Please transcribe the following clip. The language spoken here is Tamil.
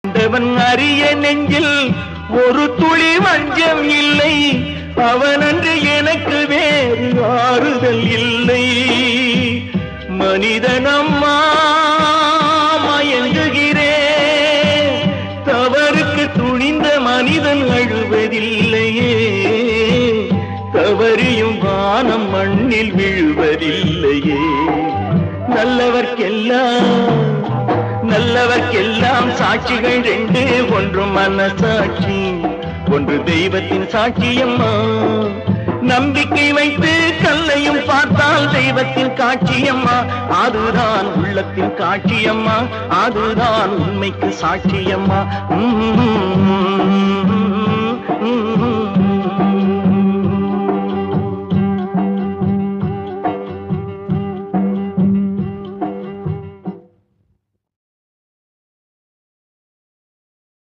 அவன் அறிய நெஞ்சில் ஒரு துளி வஞ்சம் இல்லை, அவனன்று எனக்கு வேறு ஆறுதல் இல்லை. மனிதனம்மா மயங்குகிறேன், தவறுக்கு துணிந்த மனிதன் அழுவதில்லையே, தவறியும் வானம் மண்ணில் விழுவதில்லையே. நல்லவர்க்கெல்லாம் சாட்சிகள் ரெண்டு, ஒன்று மனசாட்சி, ஒன்று தெய்வத்தின் சாட்சியம்மா. நம்பிக்கை வைத்து கல்லையும் பார்த்தால் தெய்வத்தின் காட்சியம்மா, அதுதான் உள்ளத்தின் காட்சியம்மா, அதுதான் உண்மைக்கு சாட்சியம்மா.